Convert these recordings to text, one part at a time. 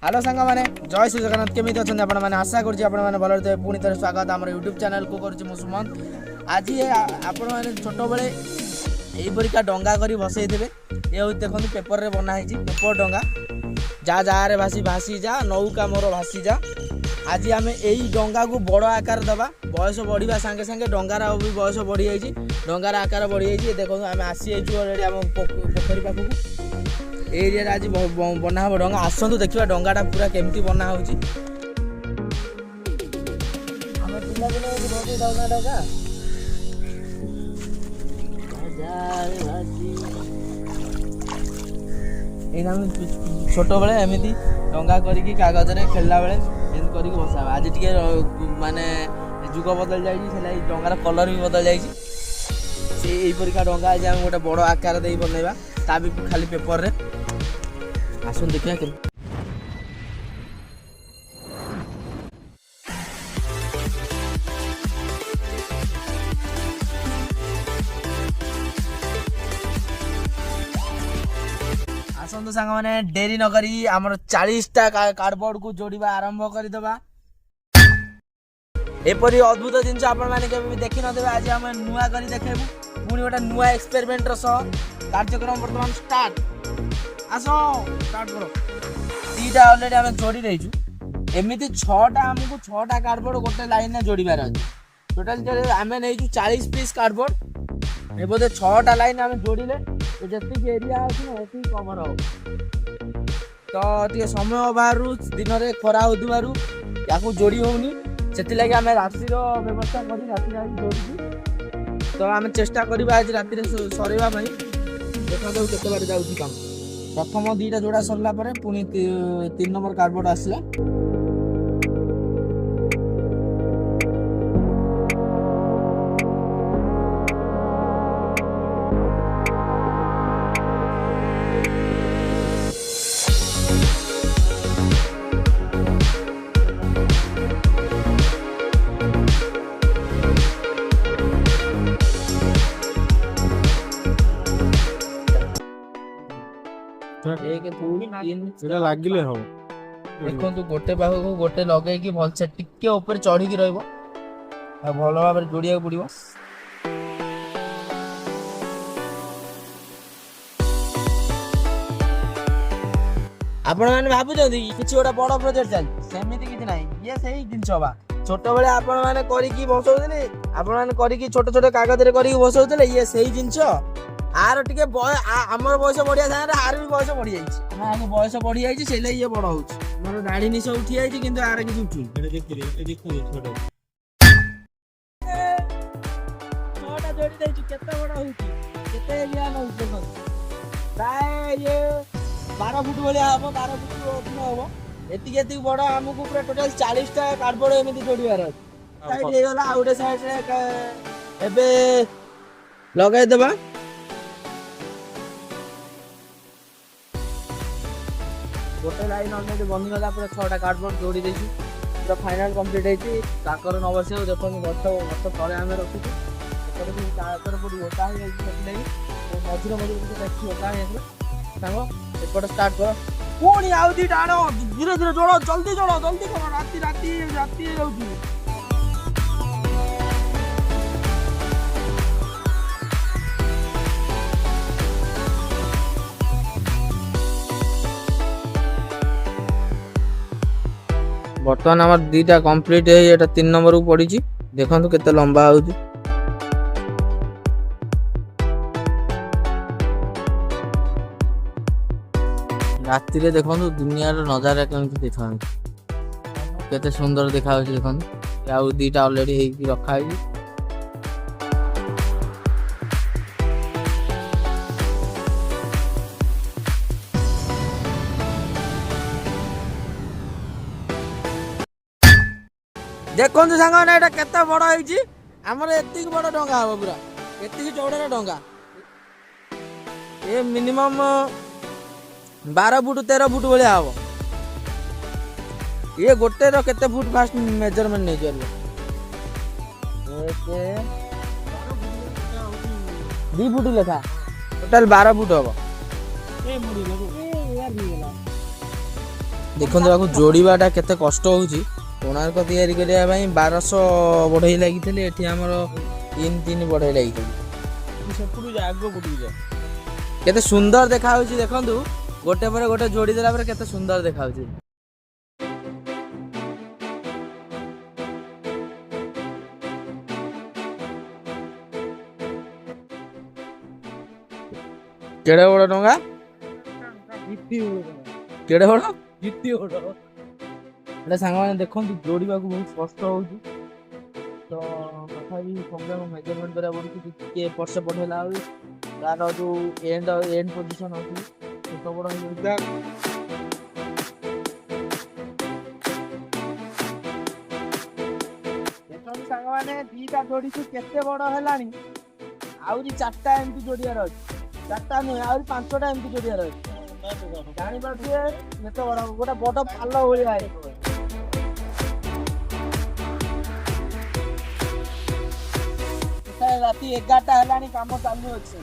Hello सांग मैंने जय श्री जगन्नाथ केमी अच्छा आपने आशा करें भले पुणी थे स्वागत आम यूट्यूब चैनल को करुँच सुमंत आज आपण मैंने छोट बड़े यहीपरिका डंगा कर भसई थे ये हूँ देखो पेपर रे बनाई पेपर डंगा जा जाए भासी भासी जा नौका मोर भासी जा आज आम यही डंगा को बड़ आकार दबा बयस बढ़ा सांगे सांगे डंगार भी बयस बढ़ी जाइए डंगार आकार बढ़ी जाइए देखो आम आसी ऑलरेडी आम पोखरी पाखक एरिया आज बना हम डंगा आसतु देखा डंगाटा पूरा केमती बना हो छोट बेले एमती डंगा करी कागज रे खेलला बेले एमती करी बसा आज टे माने जुग बदल जाए डंगार कलर भी बदल जापरिका डंगा आज आम गोटे बड़ आकार दे बनइबा ता भी खाली पेपर रे आसन देखिए के आसन तो सांग माने डेरी न करी हमर 40टा कार्डबोर्ड को जोड़िबा आरंभ करि दबा एपरी अद्भुत जिनस आपण माने के भी देखि न देबे आज हम नुआ करी देखेबु पुनी गोटा नुआ एक्सपेरिमेंट रो कार्यक्रम वर्तमान स्टार्ट आसो स्टार्ट करो दीटा ऑलरेडी आम जोड़ी रहीचु एमती 6टा हमको 6टा कार्डबोर्ड गोटे लाइन में जोड़बार अच्छे टोटाल आम नहीं 40 पीस कार्डबोर्ड ये बोधे 6टा लाइन आम जोड़े जी एरिया अच्छी कवर हो तो समय अभाव दिन में खरा हो जोड़ी होनी से आम रातिर व्यवस्था कर राति जोड़ी तो आम चेष्टा करवा आज राति सरवा देखा तो केते बार जाऊँ काम प्रथम 2टा जोड़ा सरला परे पुनी 3 नंबर कार्डबोर्ड आसला लागिले हो देखो गोटे पाख को गोटे लगे कि भलसे टिके ऊपर चढ़ी रहिबो आ भल भाव जोड़िया पड़ो आपण मैंने भावुंट कि गोटे बड़ प्रोजेक्ट चलती सेमती किसी ना ये सही जिनस बा छोट बेले आपण मैंने करके बसौले आपण मैंने करके छोट छोट कागज रे करके बसौले ये सही जिनस आर टे आमर बयस बढ़िया सागर आर भी बयस बढ़ी जाइए बयस बढ़ी जाइए से ये बड़ हो दाढ़ी निश उठी जाइए कि आर किसी उठू प्राय ये 12 फुट भाया हम 12 फुट अधिक हम एति बड़ आमको पूरा टोटाल 40टा कार्डबोर्ड एमती जोड़बार अच्छे आ गोटे साइड लगेदेबा गोटे लाइन अलरेडी बनीगला पूरा 6टा कार्डबोर्ड जोड़ी देती पूरा फाइनाल कंप्लीट होकर न बस देखो गछ गछ तले आम रखुचु पड़ी ओटा मझे मझे देखी ओटा सांग एपट स्टार्ट कर पुणी आउ 2टा आण धीरे धीरे जोड़ जल्दी कर राति राति राति जाऊँ बर्तमान आम 2टा कंप्लीट है 3 नंबर को पड़ी देखो केते लंबा हो राति रे देखो दुनिया नजारा केमती देखा केते सुंदर देखा देखो आउ 2टा ऑलरेडी रखा है देखो सांग ना केते बड़ होमर एति बड़ डंगा हम पूरा एति चौड़ा डंगा ये मिनिमम 12 फुट 13 फुट भाया हम ये गोटे केते फुट फास्ट मेजरमेंट नहीं चल 2 फुट लेखा टोटाल 12 फुट हम देखो जोड़ाटा केते कष्ट होउची कोणार्क तैयारी करबा पई 1200 बढ़ई लागिथिले एठी हमर 3 बढ़ई लागिथिले सेपुडू जा आगो पुडू जा केते सुंदर देखा होउची देखंतु गोटे पर गोटे जोड़ी देला पर केते सुंदर देखा होउची केड़े बड़ डोंगा केड़े बड़ जित्ती बड़ एटा सांग माने देखंतु जोड़ीबा को बहुत कष्ट होउची तो तथापि प्रॉब्लम मेजरमेंट करा पड़ुची के पर्स पठेला हो तार जो एंड पोजीशन होची छोट बड़ हो देखंतु सांग माने दीटा जोड़ी को केते बड़ हेलानी आउरी चारटा एमटी जोड़ियार अछि चारटा नहीं आउरी पांचटा एमटी जोड़ियार अछि जानी पाछे नेते बड़ गोटा बड़ पालो होलिया राति 11टा हेलानी काम चालू अछि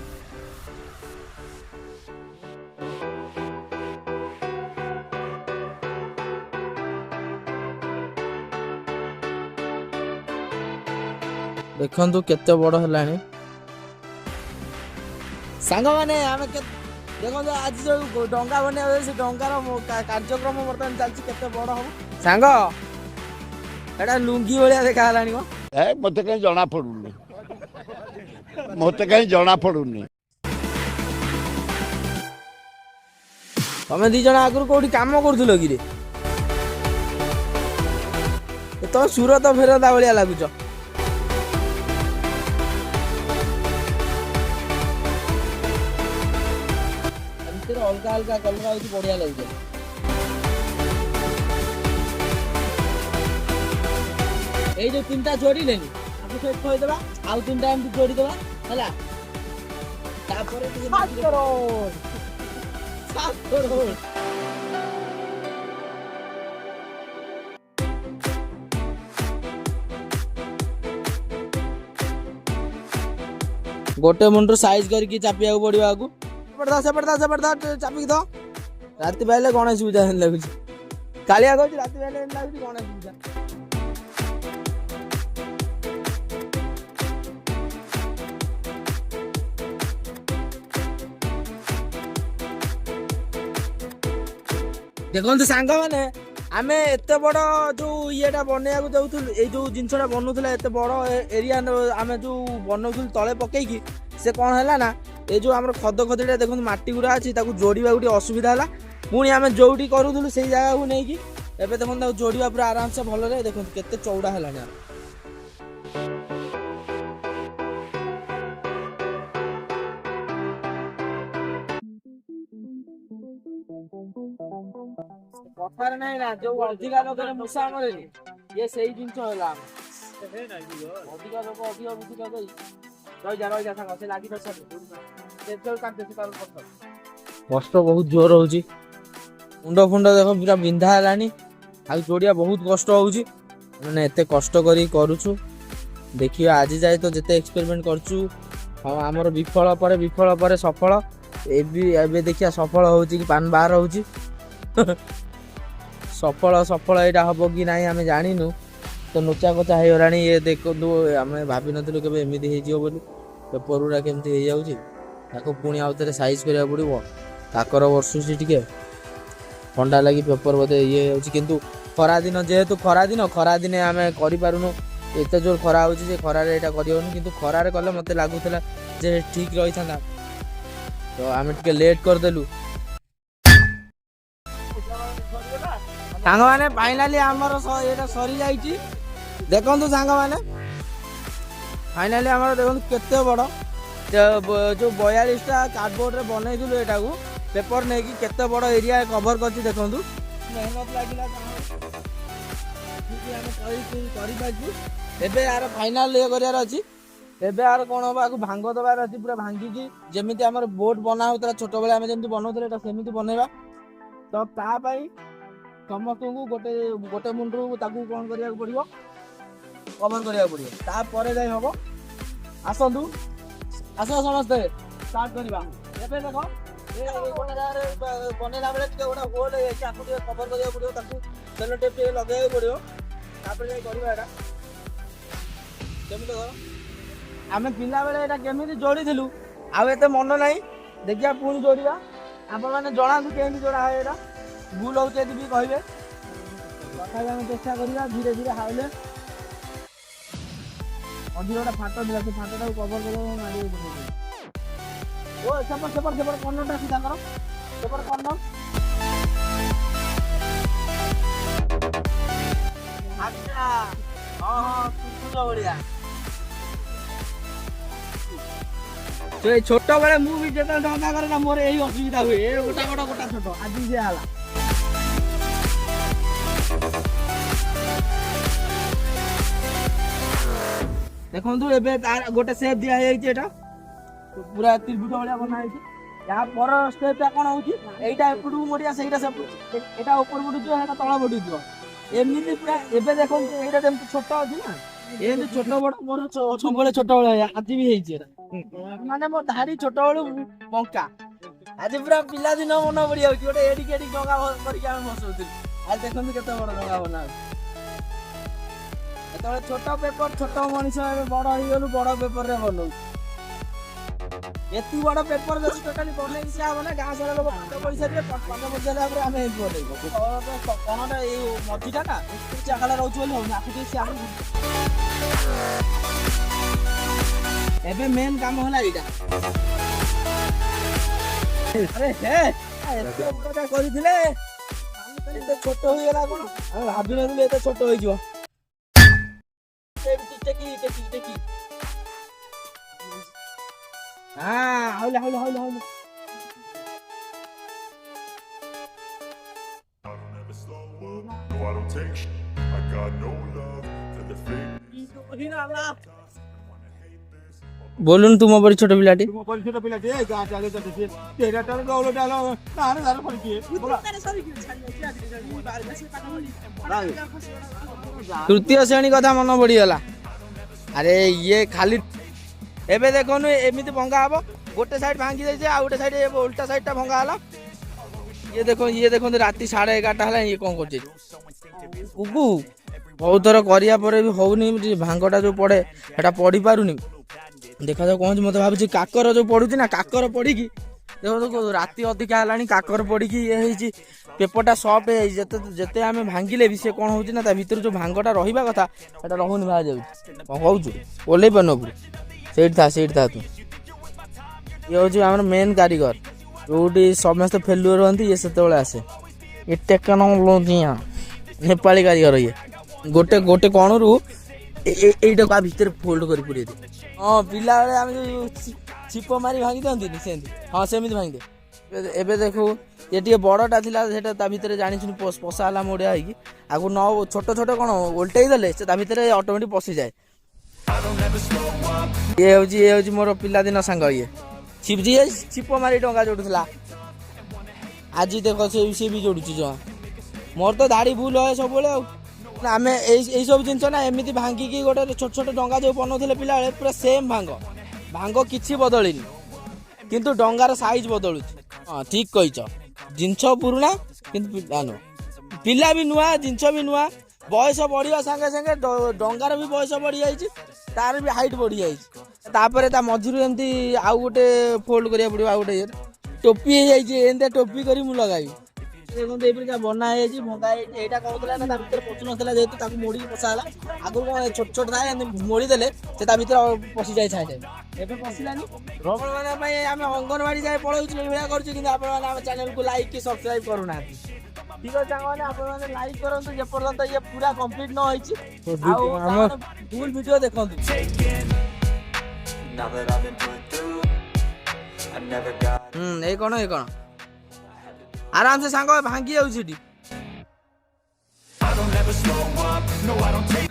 देखंतु केते बड़ हेलानी सांग माने आमे देखो आज जो डंगा बने से डंगार कार्यक्रम बर्तमान चलती केते बड़ हम सांग एटा लुंगी भलिया देखा हलानी को ए मते कहीं जना पडुनी मते कहीं जना पडुनी तमे दी जण आगु कोठी काम करथुलो कि रे तो सूरत फेरदा भलिया लागुछ अलगा अलगा कलर होती बढ़िया लगे ये जो 3टा जोड़ी लेनी आपको सेट खोई देबा आउ 3टा एम जोड़ी देबा हला तापर 7 करोड़ 7 करोड़ गोटे मुंडर साइज करके चापिया पड़िबा आगु जबरदस्त चापिक दो राति पहले गणेश पूजा लगुच कालिया कहूँ राति पहले लगुच गणेश पूजा देखो सांग मैंने आम एत बड़ जो ये बनैया जाऊँ ये जो जिनसा बनूला एत बड़ एरिया आम जो बनाऊल तले पकईकि से कौन है ना ये जो आम खद खदीटा देखो मटी गुरा अच्छी जोड़ा गोटे असुविधा है पुणी आम जोड़ी करूँ से जगह को लेकिन एवं देखो जोड़ा पूरा आराम से भल देखो केते चौड़ा है कथार नहीं ना जो अधिका लोक मूषा मरे ये सही जिनस अधिका लोक अधिक बुद्धि लगे रही सांग से लगी कष्ट बहुत जोर हो मुंड फुंड देख पूरा बिंधा है आ जोड़िया बहुत कष्ट होची मैंने एत कष्ट करूँ देखिए आज जाए तो जिते एक्सपेरिमेंट करूँ आमर विफल पर सफल ए देखिया सफल हो पान बाहर हो सफल यहाँ हम कि ना आम जानु तो नोचा कोचा हो गलानी ये देखो आम भाभी नु के एमती हो पेपर गुड़ा केमती हो जाऊँ पुणी आउ थे साइज करा पड़ो काकर वर्षुची टे ठंडा लगी पेपर बोधे ये किंतु खरा दिन जेहेतु खरा दिन आम करूँ एत जोर खरा हो खरार यहाँ करनी कि खरार कले मत लगुला जे ठीक रही था तो आम टे लेट करदेलु सांग मैंने फाइनाली आमर ये सरी जाइए देखु सांग मैंने फाइनाली आम देखो केते बड़ जो 42टा कार्डबोर्ड रे बनईलु एटा को पेपर नहीं कि केते बड़ एरिया कवर कर देखु मेहनत लगे एबे यार फाइनाल ये करार अच्छी एबे यार कौन हम भांग दबार अच्छी पूरा भांगिकी जमी आम बोट बना होता छोट बेले आम जमी बनाऊे सेमती बनवा तो तापाई समस्त को गोटे गोटे मुंडू कौन करा पड़ो कवर करा पड़ो तापर जाए हम आसतु आस समस्ते स्टार्ट करवा एबे देख ବନେଇଲା ବେଳେ ଟିକେ ଗୋଟେ ହୋଲ ହେଇଯାଇଛି ଆକୁ ଟିକେ କଭର କରିବାକୁ ପଡ଼ିବ ତାକୁ ସେଲୋ ଟେପ୍ ଟିକେ ଲଗେଇବାକୁ ପଡ଼ିବ ତାପରେ ଯାଇ କରିବା ଏଇଟା କେମିତି କର ଆମେ ପିଲାବେଳେ ଏଇଟା କେମିତି ଯୋଡ଼ିଥିଲୁ ଆଉ ଏତେ ମନ ନାହିଁ ଦେଖିବା ପୁଣି ଯୋଡ଼ିବା ଆପଣମାନେ ଜଣାନ୍ତୁ କେମିତି ଯୋଡ଼ା ହୁଏ ଏଇଟା ଭୁଲ ହେଉଛି ଯଦି ବି କହିବେ ତଥାପି ଆମେ ଚେଷ୍ଟା କରିବା ଧୀରେ ଧୀରେ ହାଇଲେ ଅଧିକ ଗୋଟେ ଫାଟ ଥିଲା ସେ ଫାଟଟାକୁ କଭର କରିବାକୁ ମାରିବାକୁ ପଡ଼ିବ ଓ ସେପଟ କର୍ଣ୍ଣରଟା ଅଛି ତାଙ୍କର ସେପଟ କର୍ଣ୍ଣର ଆଚ୍ଛା ହଁ କୁକୁର ଭଳିଆ ଏଇ ଛୋଟ ବେଳେ ମୁଁ ବି ଯେତେବେଳେ ଡଙ୍ଗା କରେ ନା ମୋର ଏଇ ଅସୁବିଧା ହୁଏ ଏ ଗୋଟା ଛୋଟ ଆଜି ସେ ହେଲା ଦେଖନ୍ତୁ ଏବେ ତାର ଗୋଟେ ସେପ୍ ଦିଆଯାଇଛି ଏଇଟା ପୁରା ତ୍ରିଭୁଜ ଭଳିଆ ବନା ହେଇଛି ୟା ପର ଷ୍ଟେପଟା କ'ଣ ହଉଛି ଏଇଟା ଏପଟକୁ ମୋଡ଼ିଆ ସେଇଟା ଏଇଟା ଉପରକୁ ଯିବ ସେଇଟା ତଳ ପଟକୁ ଯିବ ଏମିତି ପୁରା ଏବେ ଦେଖନ୍ତୁ ଏଇଟା ଯେମିତି ଛୋଟ ଅଛି ନା ଏମିତି ଛୋଟ ବଡ଼ ମୋର ସବୁବେଳେ ଛୋଟ ବେଳେ ଆଜି ବି ହେଇଛି ଏଇଟା ମାନେ ମୋ ଧାଡ଼ି ଛୋଟ ବେଳୁ ବଙ୍କା ଆଜି ପୁରା ପିଲାଦିନ ମନେ ପଡ଼ିଯାଉଛି ଗୋଟେ ଏଡ଼ିକି ଡଙ୍ଗା କରିକି ଆମେ ବସଉଥିଲୁ ଆଜି ଦେଖନ୍ତୁ କେତେ ବଡ଼ ଡଙ୍ଗା ବନା ହଉଛି ଯେତେବେଳେ ଛୋଟ ପେପର ଛୋଟ ମଣିଷ ଏବେ ବଡ଼ ହେଇଗଲୁ ବଡ଼ ପେପରରେ ବନଉଛୁ ଏତେ ବଡ଼ ପେପର ଯଦି ଟୋଟାଲି ବନେଇ ଦିଆ ହବ ନା ଗାଁ ସାରା ଲୋକ ପାଠ ପଢ଼ିସାରିବେ ପାଠ ପଢ଼ିସାରିଲା ପରେ ଆମେ ଏମିତି ବନେଇବୁ କ'ଣଟା ଏଇ ମଝିଟା ନା ଜାଗାଟା ରହୁଛି ବୋଲି ହଉନି ଆକୁ ଟିକେ ସିଆଡ଼େ ଏବେ ମେନ୍ କାମ ହେଲା ଏଇଟା ଆରେ ହେ ଏତେ କରିଥିଲେ ଏତେ ଛୋଟ ହେଇଗଲା କ'ଣ ଆମେ ଭାବିନଥିଲୁ ଏତେ ଛୋଟ ହେଇଯିବ ଟେକି ହାଉଲେ I don't ever slow up, no I don't take shit. I got no love for the fake. बोलून तू मोबाइल छोटे पिलाटी तृतीय श्रेणी कथा मन पड़गला अरे ये खाली एबे देखनु एमिति भंगा हबो गोटे साइड भांगी जाइछे आ गोटे साइड उल्टा साइडटा भंगा हला ये देखो राति 11:30 हला ये कोन करछे उगु बहुत थर करिया परे भी होउनी भांगटा जो पड़े सेटा पड़ी पारुनी देखा जाओ कौन मत भाबुची काकर जो पड़ुची ना काकर पड़ीकी देखो राति अधिका हलानी काकर पड़ीकी ये हेची पेपरटा सॉफ्ट है जते आमे भांगिले भी से कोन होउची ना ता भीतर जो भांगटा रहिबा कथा सेटा रहुनी भा जाउ कोन कहउछु ओले पनपुर सेठ था तू ये हूँ आम मेन कारीगर जो समस्त फेलुअर हमें ये से आसे ये टेक्नोलोजी नेपाली कारीगर ये गोटे गोटे कण रू यटा भितर फोल्ड कर पुरे हाँ पिला आम जो छिप मारी भांगी दिखती से हाँ सेमती भांगी दे एबे देखो ये टे बड़टा था भितर जानी पशाला मोड़िया होगी आगु न छोट छोट कौन ओल्टे देले से भितर ऑटोमेटिक पशि जाए ये हूँ मोर पिलादिन सांग ये शिवजी छिप मारी डंगा जोड़ुला आज देख सी भी जोड़ुची जमा मोर तो दाढ़ी भूल है सब आम सब जिन ना एमती भांगिकी गोटे छोट छोट डंगा जो बनाते पिला पूरा सेम भांग भांग किसी बदलनी किंतु डंगार साइज बदलुच हाँ ठीक कहीच जिनस पुराणा किंतु पिला भी नुआ जिनस भी नुआ बयस बढ़िया सांगे सांगे डंगार भी बयस बढ़ी जाइए तार भी हाइट बढ़ी जाइए ता मझिरू एमती आउ गोटे फोल्ड करिया पड़िबो आउ गोटे टोपी हो जाइए टोपी करी मु लगाई देखो ये बना है भंगा यहाँ कहला ना भर पशु नाला जेहतु मोड़ी पशाला आगु छोट छोट था मोड़ी देले से भर पशि जाए छाए पशिलानी मैंने आम अंगनवाड़ी जाए पढ़ाऊ कर चैनल को लाइक कि सब्सक्राइब करूना ठीक है मैंने आपने लाइक करूँ जेपर्यंत ये पूरा कंप्लीट न फुल वीडियो देखो ये कौन आराम से सांग भांगी जाऊँ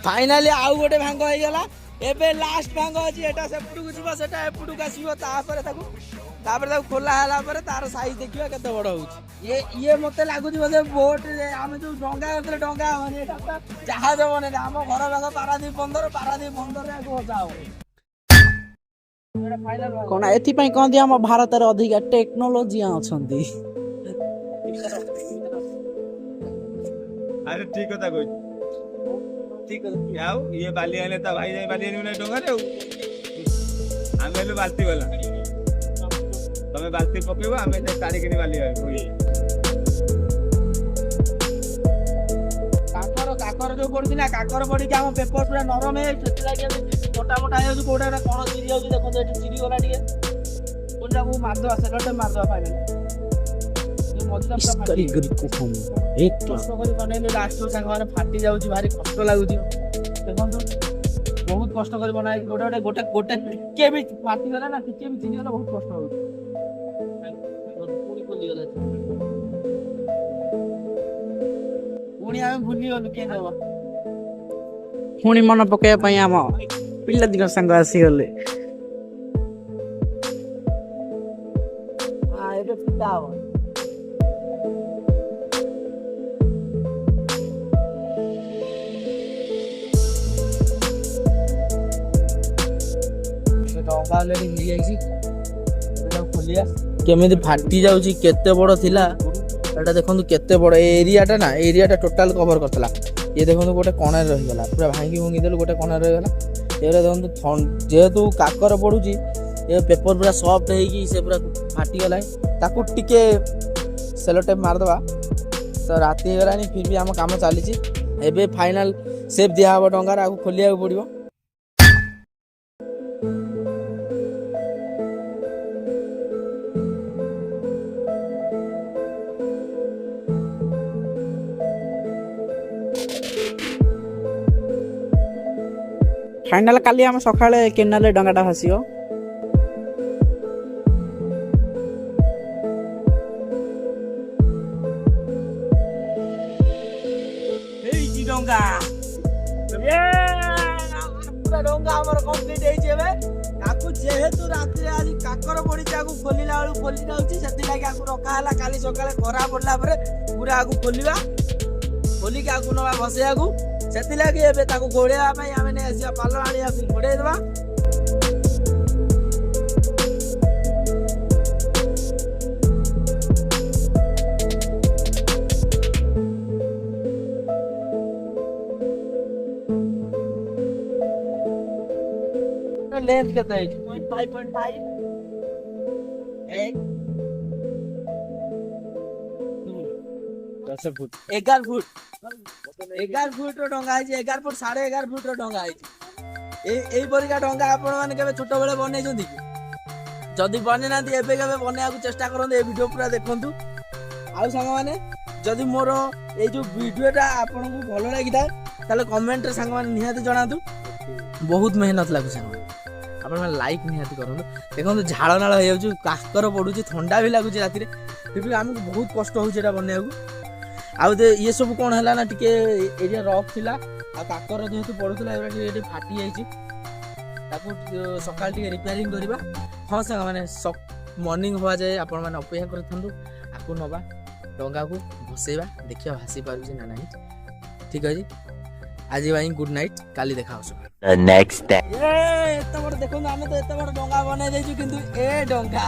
फाइनाली आउ गोटे भांग हो गला एबे लास्ट भांग अछि एटा सेपटू को जीव सेटा एपटू का आसीबो तापर खोला हला पर तार साइज देखियो केते बड़ होउछ ये मते लागु जी बोले बोट हम जो डंगा करले डंगा माने एटा जहाज बने हम घर भाग पारादीप बंदर रे को जाओ କଣ ଏଥିପାଇଁ କହନ୍ତି ଆମ ଭାରତରେ ଅଧିକା ଟେକ୍ନୋଲୋଜି ଅଛନ୍ତି। ଆରେ ଠିକ କଥା କହୁଛି। ଠିକ କଥା। ଆଉ ଇଏ ବାଲି ଆଣିଲେ ତା ଭାଇ ଯାଇ ବାଲି ଆଣିବ ନା ଡଙ୍ଗାରେ ଆଉ। ଆମେ ହେଲୁ ବାଲ୍ଟି ବାଲା। ତମେ ବାଲ୍ଟି ପକେଇବ ଆମେ କାଢିକିନି ବାଲି ଆଣିବୁ। କାକର ଯୋଉ ପଡୁଛି ନା କାକର ପଡିକି ଆମ ପେପର ପୁରା ନରମ ହେଇଯାଉଛି ସେଥିଲାଗି ଆମେ ମୋଟା ମୋଟା ହେଇଯାଉଛି କୋଉଟା ଗୋଟେ କଣ ଚିରି ଯାଉଛି ଦେଖନ୍ତୁ ଏଠି ଚିରି ଗଲା ଟିକେ କୋଉଟାକୁ ମାରିଦବା ସେଟା ମାରିଦବା ଫାଇନାଲ କଷ୍ଟ କରି ବନେଇଲେ ଲାଷ୍ଟ ସାଙ୍ଗମାନେ ଫାଟି ଯାଉଛି ଭାରି କଷ୍ଟ ଲାଗୁଛି ଦେଖନ୍ତୁ ବହୁତ କଷ୍ଟ କରି ବନାଇ ଗୋଟେ ଗୋଟେ ଗୋଟେ ଗୋଟେ ଟିକେ ବି ଫାଟିଗଲା ନା ଟିକେ ବି ଚିରିଗଲା ବହୁତ କଷ୍ଟ ହଉଛି ପୁଣି ଆମେ ଭୁଲିଗଲୁ କିଏ ନବ ପୁଣି ମନେ ପକେଇବା ପାଇଁ ଆମ ପିଲାଦିନ ସାଙ୍ଗ ଆସିଗଲେ। ଏବେ ପିତା ହବ କେମିତି ଫାଟି ଯାଉଛି କେତେ ବଡ ଥିଲା ଏଟା ଦେଖନ୍ତୁ କେତେ ବଡ ଏରିଆଟା ନା ଏରିଆଟା ଟୋଟାଲ କଭର କରିଥିଲା ଇଏ ଦେଖନ୍ତୁ ଗୋଟେ କଣାରେ ରହିଗଲା ପୁରା ଭାଙ୍ଗି ଭୁଙ୍ଗି ଦେଲୁ ଗୋଟେ କଣାରେ ରହିଗଲା ଏଗୁଡ଼ା ଦେଖନ୍ତୁ ଯେହେତୁ କାକର ପଡୁଛି ଏ ପେପର ପୁରା ସଫ୍ଟ ହେଇକି ସେ ପୁରା ଫାଟିଗଲାଣି ତାକୁ ଟିକେ ସେଲୋ ଟେପ୍ ମାରିଦେବା ତ ରାତି ହେଇଗଲାଣି ଫିର୍ ବି ଆମ କାମ ଚାଲିଛି ଏବେ ଫାଇନାଲ ସେପ୍ ଦିଆହେବ ଡଙ୍ଗାରେ ଆକୁ ଖୋଲିବାକୁ ପଡ଼ିବ ଫାଇନାଲ କାଲି ଆମେ ସକାଳେ କେନାଲରେ ଡଙ୍ଗାଟା ଭାସିବ। ହେଇଛି ଡଙ୍ଗା ପୁରା ଡଙ୍ଗା ଆମର କମ୍ପ୍ଲିଟ ହେଇଛି ଏବେ ତାକୁ ଯେହେତୁ ରାତିରେ ଆଜି କାକର ପଡିଛି ଆକୁ ଖୋଲିଲା ବେଳକୁ ଖୋଲି ଯାଉଛି ସେଥିଲାଗି ଆକୁ ରଖା ହେଲା କାଲି ସକାଳେ ଖରା ପଡିଲା ପରେ ପୁରା ଆକୁ ଖୋଲିବା ଖୋଲିକି ଆକୁ ନବା ବସେଇବାକୁ ସେଥିଲାଗି ଏବେ ତାକୁ ଘୋଡ଼େଇବା ପାଇଁ ଆମେ ନେଇ ଆସିବା ପାଲ ଆଣିବାକୁ ଘୋଡ଼େଇ ଦେବା ଲେନ୍ଥ କେତେ ହେଇଛି 5.5 10 ଫୁଟ 11 ଫୁଟ 11 ଫୁଟର ଡଙ୍ଗା ହେଇଛି 11 ଫୁଟ 11.5 ଫୁଟର ଡଙ୍ଗା ହେଇଛି ଏଇପରିକା ଡଙ୍ଗା ଆପଣ ମାନେ କେବେ ଛୋଟବେଳେ ବନେଇଛନ୍ତି କି ଯଦି ବନେଇନାହାନ୍ତି ଏବେ କେବେ ବନେଇବାକୁ ଚେଷ୍ଟା କରନ୍ତୁ ଏ ଭିଡ଼ିଓ ପୁରା ଦେଖନ୍ତୁ ଆଉ ସାଙ୍ଗମାନେ ଯଦି ମୋର ଏଇ ଯୋଉ ଭିଡ଼ିଓଟା ଆପଣଙ୍କୁ ଭଲ ଲାଗିଥାଏ ତାହେଲେ କମେଣ୍ଟରେ ସାଙ୍ଗମାନେ ନିହାତି ଜଣାନ୍ତୁ ବହୁତ ମେହନତ ଲାଗୁଛି ସାଙ୍ଗମାନେ ଆପଣମାନେ ଲାଇକ୍ ନିହାତି କରନ୍ତୁ ଦେଖନ୍ତୁ ଝାଳ ନାଳ ହେଇଯାଉଛି କାକର ପଡୁଛି ଥଣ୍ଡା ବି ଲାଗୁଛି ରାତିରେ କିନ୍ତୁ ଆମକୁ ବହୁତ କଷ୍ଟ ହେଉଛି ଏଇଟା ବନେଇବାକୁ ଆଉ ଇଏ ସବୁ କ'ଣ ହେଲା ନା ଟିକେ ଏରିଆ ରଫ୍ ଥିଲା ଆଉ କାକର ଯେହେତୁ ପଡୁଥିଲା ଏଗୁଡ଼ା ଟିକେ ଏଠି ଫାଟି ଯାଇଛି ତାକୁ ସକାଳେ ଟିକେ ରିପେୟାରିଂ କରିବା ହଁ ସାଙ୍ଗମାନେ ମର୍ଣ୍ଣିଂ ହବା ଯାଏ ଆପଣମାନେ ଅପେକ୍ଷା କରିଥାନ୍ତୁ ଆକୁ ନେବା ଡଙ୍ଗାକୁ ଭସେଇବା ଦେଖିବା ଭାସି ପାରୁଛି ନା ନାହିଁ ଠିକ୍ ଅଛି ଆଜି ପାଇଁ ଗୁଡ୍ ନାଇଟ୍ କାଲି ଦେଖା ହଉଛି ଏତେ ବଡ଼ ଦେଖନ୍ତୁ ଆମେ ତ ଏତେ ବଡ଼ ଡଙ୍ଗା ବନେଇ ଦେଇଛୁ କିନ୍ତୁ ଏ ଡଙ୍ଗା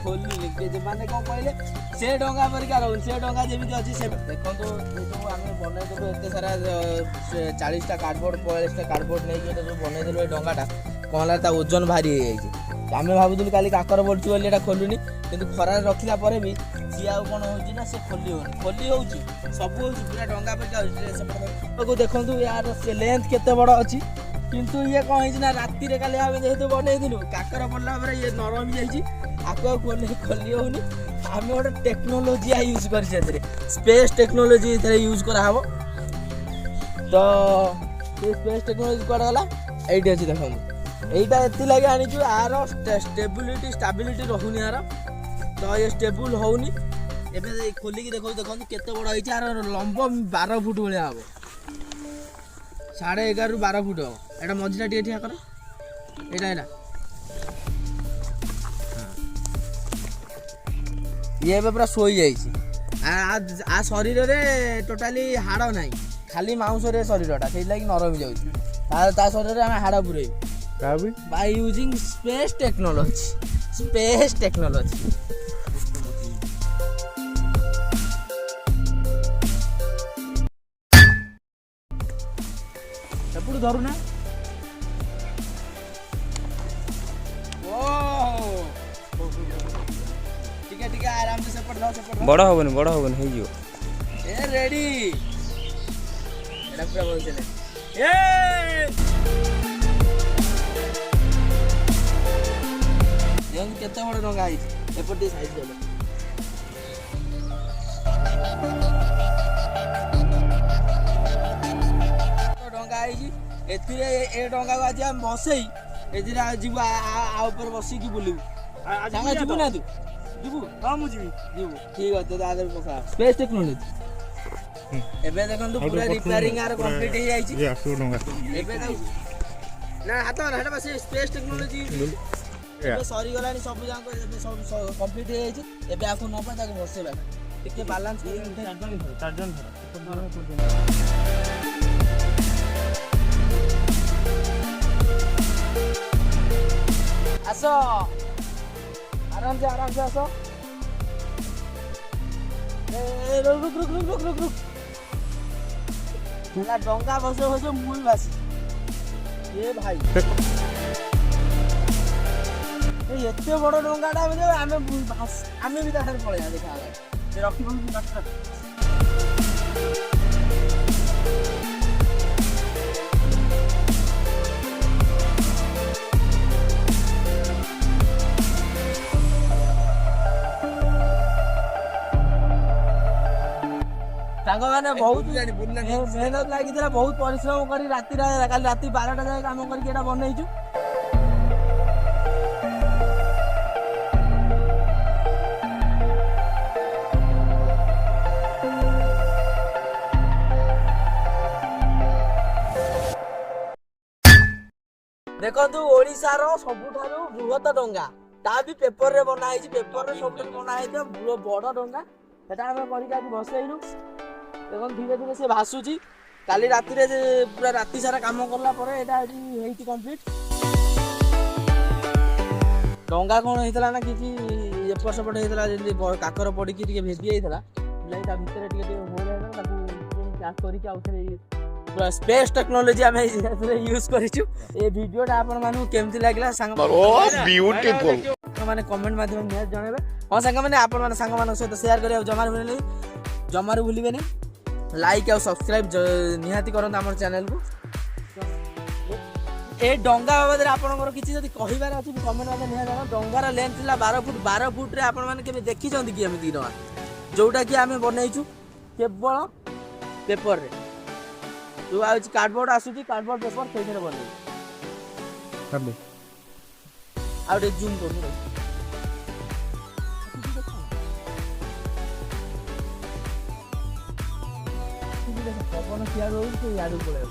ଖୋଲିଲେ ମାନେ କ'ଣ କହିଲେ ସେ ଡଙ୍ଗା ପରିକା ରହୁନି ସେ ଡଙ୍ଗା ଯେମିତି ଅଛି ସେ ଦେଖନ୍ତୁ ଏସବୁ ଆମେ ବନେଇଦେଲୁ ଏତେ ସାରା 40ଟା କାର୍ଡବୋର୍ଡ 45ଟା କାର୍ଡବୋର୍ଡ ନେଇକି ଏଟା ସବୁ ବନେଇଦେଲୁ ଏ ଡଙ୍ଗାଟା କ'ଣ ହେଲା ତା ଓଜନ ଭାରି ହେଇଯାଇଛି ଆମେ ଭାବୁଥିଲୁ କାଲି କାକର ପଡ଼ୁଛି ବୋଲି ଏଟା ଖୋଲୁନି କିନ୍ତୁ ଖରାରେ ରଖିଲା ପରେ ବି ସିଏ ଆଉ କ'ଣ ହେଉଛି ନା ସେ ଖୋଲି ହେଉଛି ସବୁ ହେଉଛି ପୁରା ଡଙ୍ଗା ପରିକା ହେଉଛି ଦେଖନ୍ତୁ ୟାର ସେ ଲେନ୍ଥ କେତେ ବଡ଼ ଅଛି କିନ୍ତୁ ଇଏ କ'ଣ ହେଇଛି ନା ରାତିରେ କାଲି ଆମେ ଯେହେତୁ ବନେଇଥିଲୁ କାକର ପଡ଼ିଲା ପରେ ଇଏ ନରମ ହେଇଯାଇଛି ଆକୁ ଆଉ ଖୋଲି ହେଉନି ଆମେ ଗୋଟେ ଟେକ୍ନୋଲୋଜି ୟୁଜ୍ କରିଛୁ ଏଥିରେ ସ୍ପେସ୍ ଟେକ୍ନୋଲୋଜି ଏଥିରେ ୟୁଜ୍ କରାହେବ ତ ସେ ସ୍ପେସ୍ ଟେକ୍ନୋଲୋଜି କୁଆଡ଼େ ଗଲା ଏଇଠି ଅଛି ଦେଖନ୍ତୁ ଏଇଟା ଏଥିଲାଗି ଆଣିଛୁ ଆର ଷ୍ଟାବିଲିଟି ରହୁନି ଆର ତ ଇଏ ଷ୍ଟେବୁଲ୍ ହେଉନି ଏବେ ଖୋଲିକି ଦେଖନ୍ତୁ କେତେ ବଡ଼ ହେଇଛି ଆର ଲମ୍ବ 12 ଫୁଟ ଭଳିଆ ହେବ 11.5ରୁ 12 ଫୁଟ ହେବ ଏଇଟା ମଝିଟା ଟିକେ ଠିଆ କର ଏଇଟା ଇଏ ଏବେ ପୁରା ଶୋଇଯାଇଛି ଆ ଶରୀରରେ ଟୋଟାଲି ହାଡ଼ ନାହିଁ ଖାଲି ମାଉଁସରେ ଶରୀରଟା ସେଇଥିଲାଗି ନରମ ଯାଉଛି ତା ଶରୀରରେ ଆମେ ହାଡ଼ ପୁରେଇବୁ by using space technology. ఎప్పుడు ధరునా ଟିକେ ଟିକେ ଆରାମ ସେ ସେପଟ ଯାଅ ବଡ଼ ହବନି ହେଇଯିବ। ଏ ରେଡି ଏଟା ପୁରା ବସିଲେ ଏ ଦେଖନ୍ତୁ କେତେ ବଡ଼ ଡଙ୍ଗା ହେଇଛି ଏପଟେ ଟିକେ ସାଇଜ କଲେ ଡଙ୍ଗା ହେଇଛି ଏଥିରେ ଏ ଡଙ୍ଗାକୁ ଆଜି ଆମେ ବସେଇ ଏଥିରେ ଯିବୁ ଆ ଉପରେ ବସିକି ବୁଲିବୁ ସାଙ୍ଗ ଯିବୁ ନା ତୁ ଯିବୁ ହଁ ମୁଁ ଯିବୁ ଠିକ ଅଛି ତ ଆଗରେ ପକା ସ୍ପେସ୍ ଟେକ୍ନୋଲୋଜି ଏବେ ଦେଖନ୍ତୁ ପୁରା ରିପେୟାରିଂ ଆର କମ୍ପ୍ଲିଟ ହେଇଯାଇଛି ଏବେ ତାକୁ ନା ହାତ ନା ହେଟା ବସି ସ୍ପେସ୍ ଟେକ୍ନୋଲୋଜି ଏବେ ସରିଗଲାଣି ସବୁ ଯାକ ଏବେ ସବୁ କମ୍ପ୍ଲିଟ ହେଇଯାଇଛି ଏବେ ଆକୁ ନବା ତାକୁ ବସେଇବା ଟିକେ ବାଲାନ୍ସ ଚାର୍ଜନ ଆସ आराम से आसो रुक ना डंगा बसे मुई बासी ये भाई एते बड़ डंगाटा आमे भी तार पळया देखा रखी मैंने बहुत मेहनत लगी बहुत परिश्रम कर राति काली राति 12टा जाए काम करके बनईचु देखु ओडिशार सबुठारु बृहत डंगा ता भी पेपर रे बनाई पेपर रे सब बनाई बड़ डंगा सेटा हमें करके आज बसैलु देखो धीरे धीरे से भासुची काली राति रे पूरा राति सारा काम करला परे एटा आज हेइति कंप्लीट डंगा कोन हेतला ना किछि एपर सपट हेतला जे काकर पड़ी कि टिके भेदी हेतला lai ता भीतर टिके टिके हो जाय ताकू क्लास करी के आउथरे पूरा स्पेस टेक्नोलॉजी हमें यूज करिछु ए वीडियोटा आपन मानु केमति लागला संग ओ ब्यूटीफुल माने कमेंट माध्यम में जणेबे हां संग माने आपन माने संग मानक सहित शेयर करिया जमार भूलिबे नहीं लाइक और सब्सक्राइब निहाती करंत हमर चैनल को ए डंगा बाबद आपनकर किछि जदी कहिबार अछि कमेंट में निहा जानो डंगार लेंथ थिला 12 फुट रे आपन माने केबे देखि जंदी कि हम दिनो जोटा कि हमें बनैछु केवल पेपर रे जो आउछि कार्डबोर्ड आसुछि कार्डबोर्ड पेपर सेइथरे बनै करले आउ दे जूम करू पवन सियाड़ रोड से याद पड़े